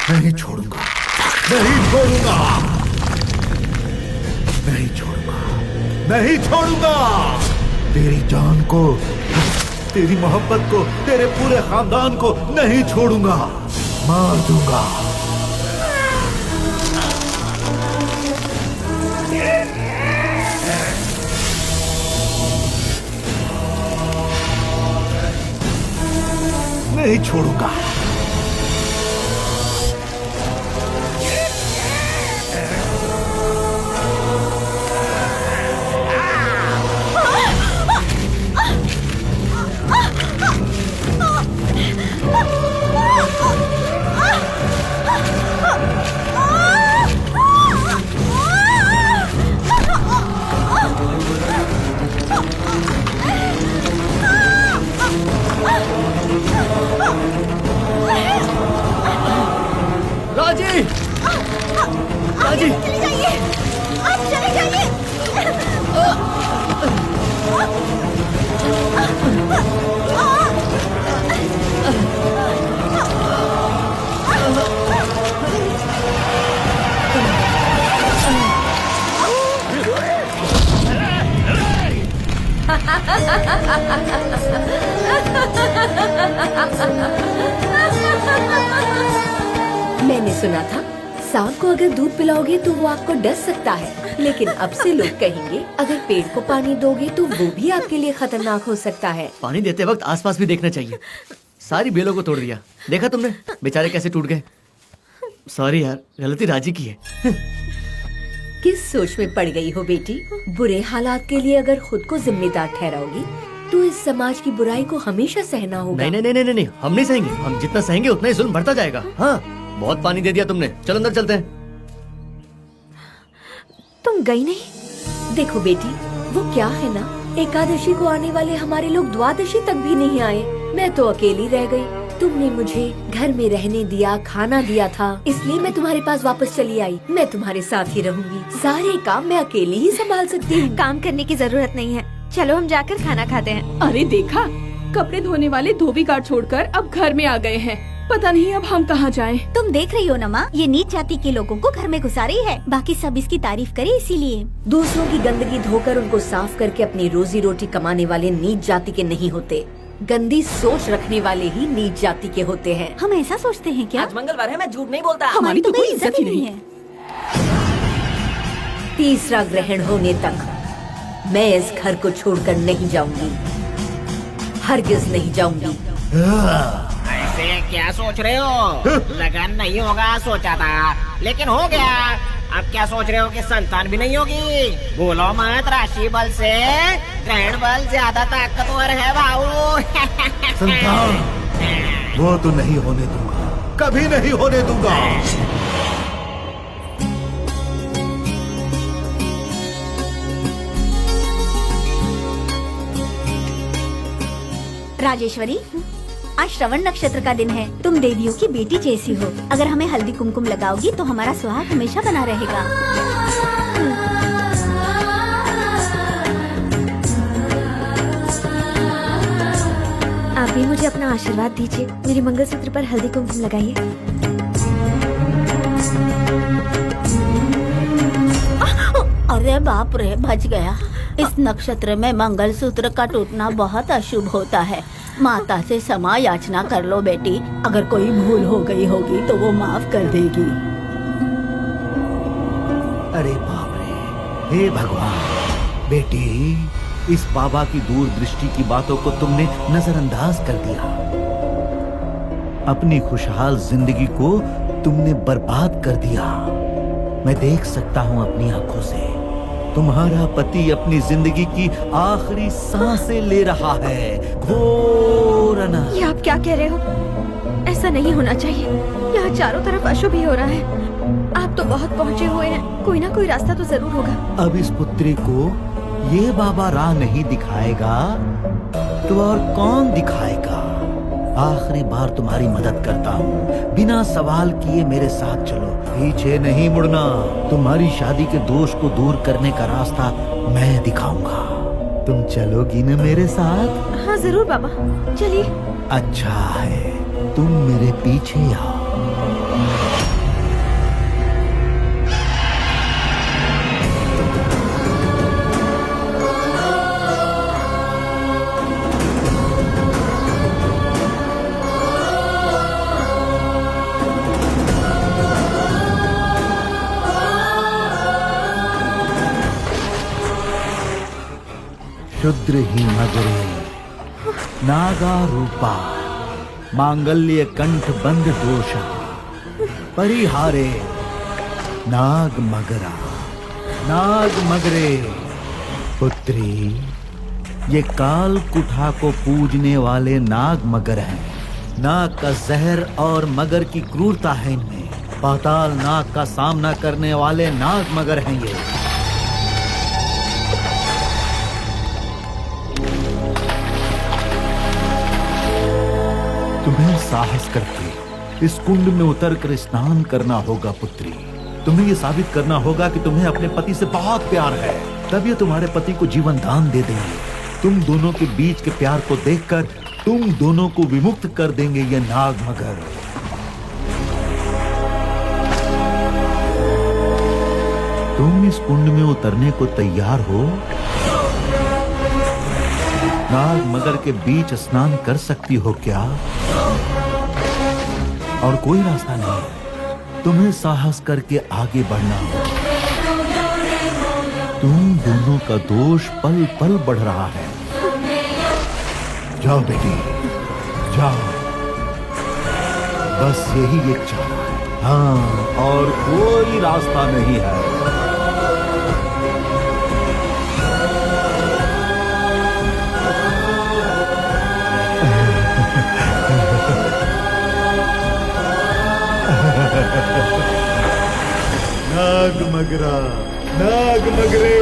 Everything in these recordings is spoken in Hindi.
नहीं छोड़ूंगा, नहीं छोड़ूंगा, नहीं छोड़ूंगा, नहीं छोड़ूंगा। तेरी जान को, तेरी मोहब्बत को, तेरे पूरे खानदान को नहीं छोड़ूंगा, मार दूंगा। नहीं छोड़ूंगा। राजी, राजी, चले जाइए, आप चले जाइए। मैंने सुना था सांप को अगर दूध पिलाओगे तो वो आपको डस सकता है, लेकिन अब से लोग कहेंगे अगर पेड़ को पानी दोगे तो वो भी आपके लिए खतरनाक हो सकता है। पानी देते वक्त आसपास भी देखना चाहिए। सारी बेलों को तोड़ दिया, देखा तुमने बेचारे कैसे टूट गए। सॉरी यार, गलती राजी की है। किस सोच में पड़ गई हो बेटी? बुरे हालात के लिए अगर खुद को जिम्मेदार ठहराओगी तो इस समाज की बुराई को हमेशा सहना होगा। नहीं नहीं नहीं नहीं, हम नहीं सहेंगे। हम जितना सहेंगे उतना ही जुल्म बढ़ता जाएगा। हाँ, बहुत पानी दे दिया तुमने, चलो अंदर चलते हैं। तुम गई नहीं? देखो बेटी, वो क्या है ना, एकादशी को आने वाले हमारे लोग द्वादशी तक भी नहीं आए। मैं तो अकेली रह गई। तुमने मुझे घर में रहने दिया, खाना दिया था, इसलिए मैं तुम्हारे पास वापस चली आई। मैं तुम्हारे साथ ही रहूंगी। सारे काम मैं अकेली ही संभाल सकती हूँ। काम करने की जरूरत नहीं है, चलो हम जाकर खाना खाते हैं। अरे देखा, कपड़े धोने वाले धोबी गार्ड छोड़कर अब घर में आ गए हैं। पता नहीं अब हम कहाँ जाएं। तुम देख रही हो ना माँ, ये नीच जाति के लोगों को घर में घुसा रही है। बाकी सब इसकी तारीफ करे इसीलिए। दूसरों की गंदगी धोकर उनको साफ करके अपनी रोजी रोटी कमाने वाले नीच जाति के नहीं होते। गंदी सोच रखने वाले ही नीच जाति के होते हैं। हम ऐसा सोचते हैं क्या? आज मंगलवार है, मैं झूठ नहीं बोलता। हमारी तो कोई इज्जत ही नहीं है। तीसरा ग्रहण होने तक मैं इस घर को छोड़कर नहीं जाऊंगी, हरगिज नहीं जाऊंगी। ऐसे क्या सोच रहे हो? लगन नहीं होगा सोचा था, लेकिन हो गया। अब क्या सोच रहे हो कि संतान भी नहीं होगी? बोलो मत, राशि बल से ग्रहण बल ज्यादा ताकतवर है भाऊ। संतान वो तो नहीं होने दूंगा, कभी नहीं होने दूंगा। राजेश्वरी, आज श्रवण नक्षत्र का दिन है। तुम देवियों की बेटी जैसी हो। अगर हमें हल्दी कुमकुम लगाओगी तो हमारा सुहाग हमेशा बना रहेगा। आप भी मुझे अपना आशीर्वाद दीजिए। मेरे मंगलसूत्र पर हल्दी कुमकुम लगाइए। अरे बाप रे, बच गया। इस नक्षत्र में मंगलसूत्र का टूटना बहुत अशुभ होता है। माता से क्षमा याचना कर लो बेटी। अगर कोई भूल हो गई होगी तो वो माफ कर देगी। अरे बाप रे, हे भगवान। बेटी, इस बाबा की दूरदृष्टि की बातों को तुमने नजरअंदाज कर दिया। अपनी खुशहाल जिंदगी को तुमने बर्बाद कर दिया। मैं देख सकता हूँ अपनी आंखों से, तुम्हारा पति अपनी जिंदगी की आखिरी सांसें ले रहा है। घोर अनर्थ। ये आप क्या कह रहे हो? ऐसा नहीं होना चाहिए। यहाँ चारों तरफ अशुभ ही हो रहा है। आप तो बहुत पहुँचे हुए हैं, कोई ना कोई रास्ता तो जरूर होगा। अब इस पुत्री को ये बाबा राह नहीं दिखाएगा तो और कौन दिखाएगा? आखिरी बार तुम्हारी मदद करता हूँ, बिना सवाल किए मेरे साथ चलो, पीछे नहीं मुड़ना। तुम्हारी शादी के दोष को दूर करने का रास्ता मैं दिखाऊंगा। तुम चलोगी न मेरे साथ? हाँ जरूर बाबा, चलिए। अच्छा है, तुम मेरे पीछे आओ। क्षुद्र ही मगरे नागा रूपा मांगल्य कंठ बंध दोषा परिहारे नाग मगरे। पुत्री, ये काल कुठा को पूजने वाले नाग मगर हैं। नाग का जहर और मगर की क्रूरता है इनमें। पाताल नाग का सामना करने वाले नाग मगर हैं ये। तुम्हें साहस करके इस कुंड में उतरकर स्नान करना होगा पुत्री। तुम्हें ये साबित करना होगा कि तुम्हें अपने पति से बहुत प्यार है, तब ये तुम्हारे पति को जीवन दान दे देंगे। तुम दोनों के बीच के प्यार को देखकर तुम दोनों को विमुक्त कर देंगे ये नाग मगर। तुम इस कुंड में उतरने को तैयार हो? नाग मगर के बीच स्नान कर सकती हो क्या? और कोई रास्ता नहीं है, तुम्हें साहस करके आगे बढ़ना हो। तुम दोनों का दोष पल पल बढ़ रहा है। जाओ बेटी, जाओ, बस यही एक चारा है। हाँ, और कोई रास्ता नहीं है। नाग मगरा, नाग मगरे।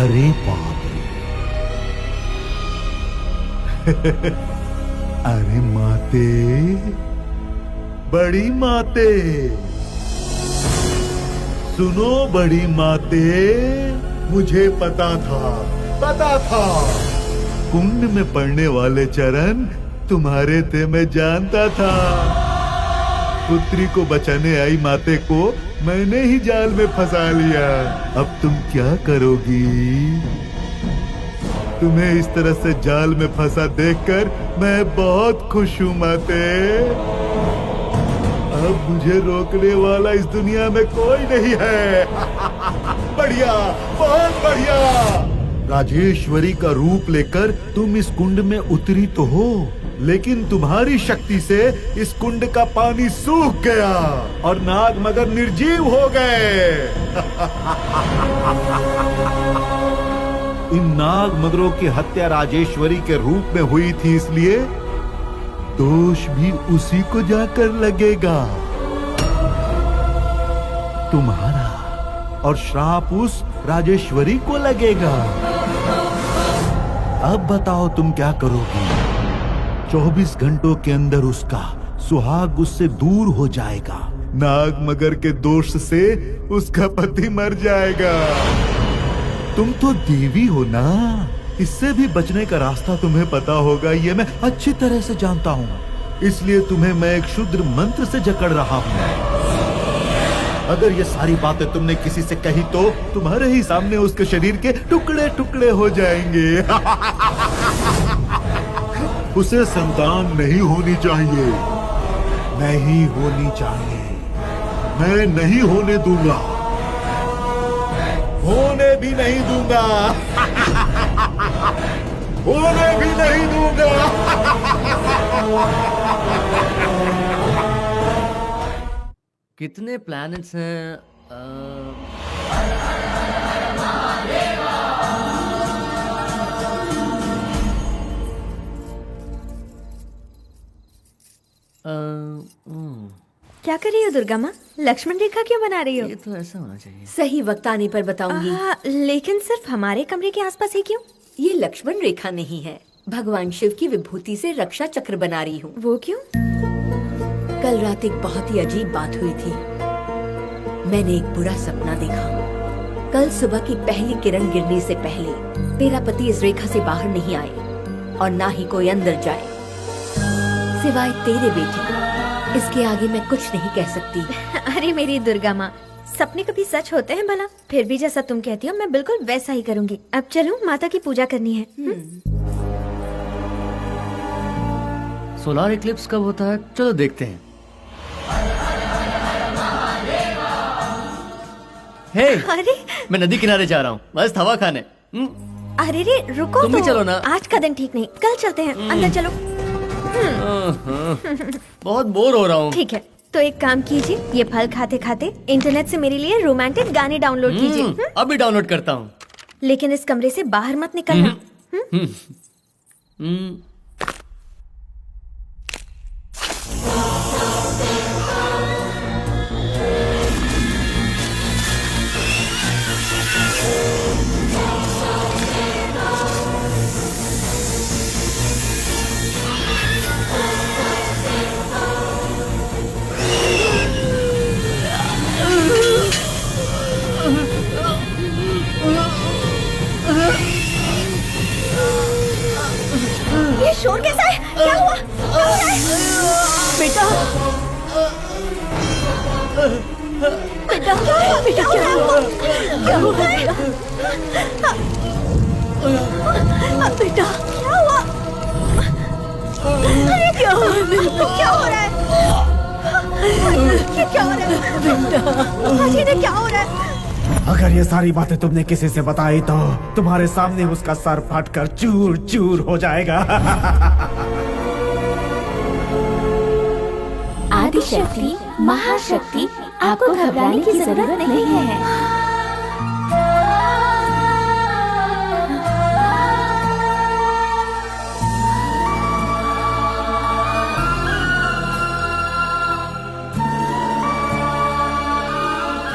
अरे बाप रे। अरे माते, बड़ी माते, सुनो बड़ी माते, मुझे पता था कुंड में पड़ने वाले चरण तुम्हारे थे, मैं जानता था। पुत्री को बचाने आई माते को मैंने ही जाल में फंसा लिया। अब तुम क्या करोगी? तुम्हें इस तरह से जाल में फंसा देखकर मैं बहुत खुश हूँ माते। अब मुझे रोकने वाला इस दुनिया में कोई नहीं है। बढ़िया, बहुत बढ़िया। राजेश्वरी का रूप लेकर तुम इस कुंड में उतरी तो हो, लेकिन तुम्हारी शक्ति से इस कुंड का पानी सूख गया और नाग मगर निर्जीव हो गए। इन नाग मगरों की हत्या राजेश्वरी के रूप में हुई थी, इसलिए दोष भी उसी को जाकर लगेगा, तुम्हारा, और श्राप उस राजेश्वरी को लगेगा। अब बताओ तुम क्या करोगी? 24 घंटों के अंदर उसका सुहाग उससे दूर हो जाएगा। नाग मगर के दोष से उसका पति मर जाएगा। तुम तो देवी हो ना, इससे भी बचने का रास्ता तुम्हें पता होगा, ये मैं अच्छी तरह से जानता हूँ। इसलिए तुम्हें मैं एक क्षुद्र मंत्र से जकड़ रहा हूँ। अगर ये सारी बातें तुमने किसी से कही तो तुम्हारे ही सामने उसके शरीर के टुकड़े टुकड़े हो जाएंगे। उसे संतान नहीं होनी चाहिए, नहीं होनी चाहिए, मैं नहीं होने दूंगा, होने भी नहीं दूंगा, होने भी नहीं दूंगा। कितने प्लैनेट्स हैं? क्या कर रही हो दुर्गा माँ? लक्ष्मण रेखा क्यों बना रही हो? ये तो ऐसा होना चाहिए। सही वक्त आने पर बताऊंगी। लेकिन सिर्फ हमारे कमरे के आसपास ही क्यों? ये लक्ष्मण रेखा नहीं है, भगवान शिव की विभूति से रक्षा चक्र बना रही हूँ। वो क्यों? कल रात एक बहुत ही अजीब बात हुई थी। मैंने एक बुरा सपना देखा। कल सुबह की पहली किरण गिरने से पहले तेरा पति इस रेखा से बाहर नहीं आए और ना ही कोई अंदर जाए, सिवाय तेरे बेटे। इसके आगे मैं कुछ नहीं कह सकती। अरे मेरी दुर्गा माँ, सपने कभी सच होते हैं भला? फिर भी जैसा तुम कहती हो मैं बिल्कुल वैसा ही करूंगी। अब चलो, माता की पूजा करनी है। सोलार इक्लिप्स कब होता है? चलो देखते हैं। हे, अरे मैं नदी किनारे जा रहा हूँ मस्त हवा खाने। अरे रे रुको तुम भी तो। चलो ना। आज का दिन ठीक नहीं, कल चलते हैं। अंदर चलो। बहुत बोर हो रहा हूँ। ठीक है, तो एक काम कीजिए, ये फल खाते खाते इंटरनेट से मेरे लिए रोमांटिक गाने डाउनलोड कीजिए। अभी डाउनलोड करता हूँ। लेकिन इस कमरे से बाहर मत निकलना। ये शोर कैसा है? क्या हुआ? क्या हो रहा है? बेटा, बेटा क्या हुआ? क्या हो गया? बेटा, क्या हुआ? अरे क्या हो गया? क्या हो रहा है? ये क्या हो रहा है? अजय ने क्या हो रहा है? अगर ये सारी बातें तुमने किसी से बताई तो तुम्हारे सामने उसका सर फटकर चूर चूर हो जाएगा। आदि शक्ति, महाशक्ति, आपको घबराने की जरूरत नहीं है।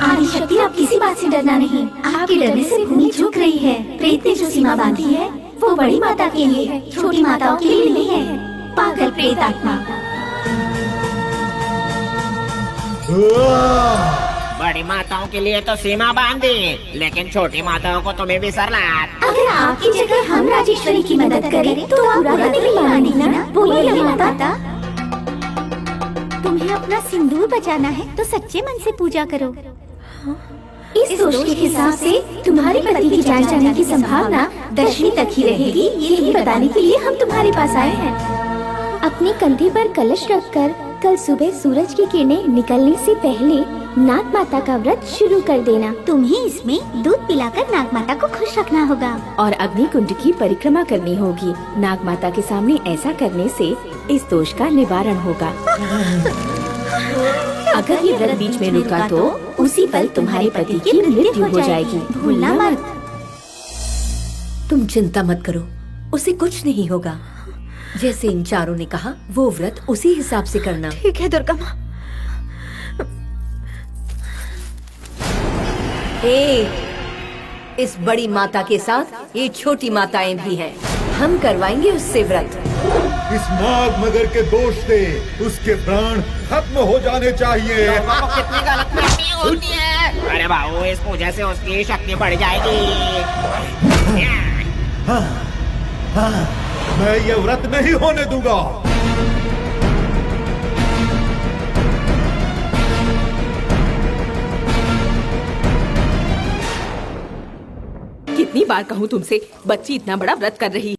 आदि शक्ति, आप किसी बात से डरना नहीं। आपके डरने से भूमि झुक रही है। प्रेत ने जो सीमा बांधी है वो बड़ी माता के लिए है, छोटी माताओं के लिए नहीं है। पागल प्रेत आत्मा। बड़ी माताओं के लिए तो सीमा बांधी, लेकिन छोटी माताओं को तुम्हें भी सर लात। अगर आपकी जगह हम राजेश्वरी की मदद करें तो आप बुरा नहीं मानेंगी ना? बोलिए ना माता। तुम्हें अपना सिंदूर बचाना है तो सच्चे मन से पूजा करो। इस दोष के हिसाब से तुम्हारे पति की जान जाने की संभावना 10वीं तक ही रहेगी। यही बताने के लिए हम तुम्हारे पास आए हैं। अपने कंधे पर कलश रखकर कल सुबह सूरज की किरणें निकलने से पहले नाग माता का व्रत शुरू कर देना। तुम्हें इसमें दूध पिलाकर नाग माता को खुश रखना होगा और अग्नि कुंड की परिक्रमा करनी होगी। नाग माता के सामने ऐसा करने से इस दोष का निवारण होगा। अगर ये व्रत बीच में रुका तो उसी पल तुम्हारे पति की मृत्यु हो जाएगी। भूलना मत। तुम चिंता मत करो, उसे कुछ नहीं होगा। जैसे इन चारों ने कहा वो व्रत उसी हिसाब से करना। ठीक है दुर्गा माँ। इस बड़ी माता के साथ ये छोटी माताएं भी हैं। हम करवाएंगे उससे व्रत। इस नाग मगर के दोष से उसके प्राण खत्म हो जाने चाहिए। लोगों को कितनी गलतफहमी होती है। अरे बाबू, इस पूजा से उसकी शक्ति बढ़ जाएगी। मैं ये व्रत नहीं होने दूंगा। कितनी बार कहूँ तुमसे, बच्ची इतना बड़ा व्रत कर रही है।